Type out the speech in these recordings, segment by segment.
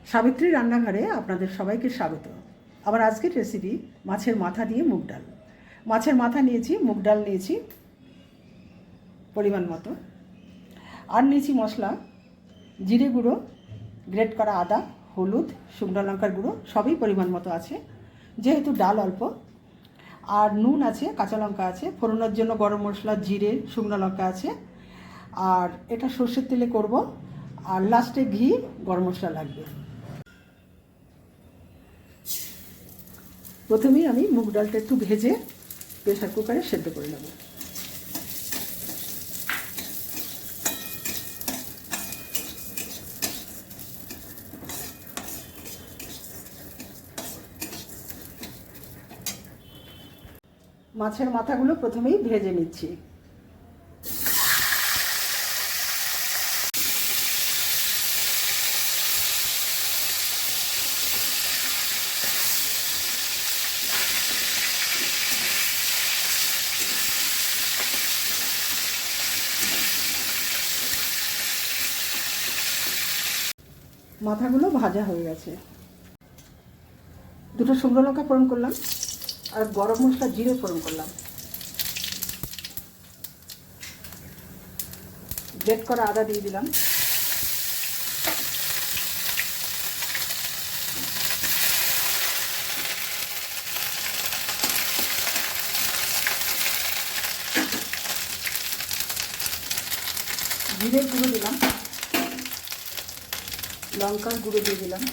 সাবিত্রী রান্নাঘরে আপনাদের সবাইকে স্বাগত। আমার আজকের রেসিপি মাছের মাথা দিয়ে মুগ ডাল। মাছের মাথা নিয়েছি, মুগ ডাল নিয়েছি পরিমাণ মতো, আর নিয়েছি মশলা জিরে গুঁড়ো, গ্রেট করা আদা, হলুদ, শুকনো লঙ্কার গুঁড়ো সবই পরিমাণ মতো আছে, যেহেতু ডাল অল্প। আর নুন আছে, কাঁচা লঙ্কা আছে, ফোড়নের জন্য গরম মশলা, জিরে, শুকনো লঙ্কা আছে। আর এটা সর্ষের তেলে করব, আর লাস্টে ঘি, গরম মশলা লাগবে। প্রথমেই আমি মুগ ডালটা একটু ভেজে প্রেসার কুকারে সেদ্ধ করে নেব। মাছের মাথাগুলো প্রথমেই ভেজে নিচ্ছি। মাথাগুলো ভাজা হয়ে গেছে। দুটো শুকনো লঙ্কা ফোড়ন করলাম, আর গরম মশলা, জিরে ফোড়ন করলাম। গ্রেট করা আদা দিয়ে দিলাম। জিরের গুঁড়ো দিলাম, লঙ্কার গুঁড়ো দিয়ে দিলাম,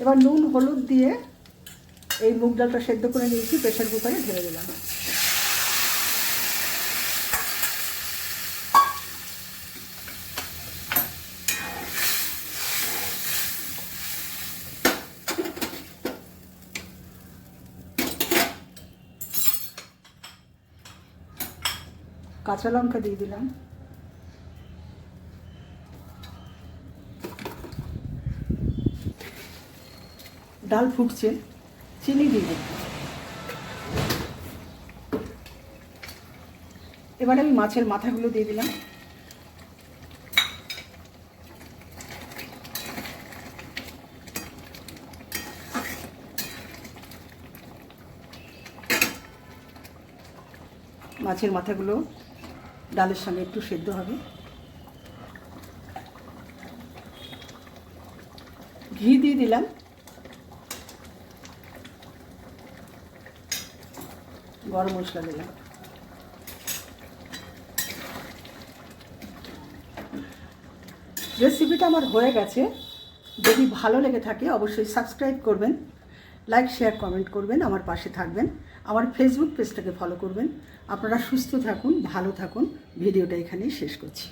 এবার নুন হলুদ দিয়ে এই মুগ ডালটা সেদ্ধ করে নিয়েছি, প্রেসার কুকারে ঢেলে দিলাম। কাঁচা লঙ্কা দিয়ে দিলাম, ডাল ফুটছে, চিনি দিয়ে দিলাম। এবার আমি মাছের মাথাগুলো দিয়ে দিলাম। মাছের মাথাগুলো ডালের সঙ্গে একটু সেদ্ধ হবে। ঘি দিয়ে দিলাম, গরম মশলা দিলাম। রেসিপিটা আমার হয়ে গেছে। যদি ভালো লেগে থাকে অবশ্যই সাবস্ক্রাইব করবেন, লাইক, শেয়ার, কমেন্ট করবেন, আমার পাশে থাকবেন। আমার ফেসবুক পেজটাকে ফলো করবেন। আপনারা সুস্থ থাকুন, ভালো থাকুন। ভিডিওটা এখানেই শেষ করছি।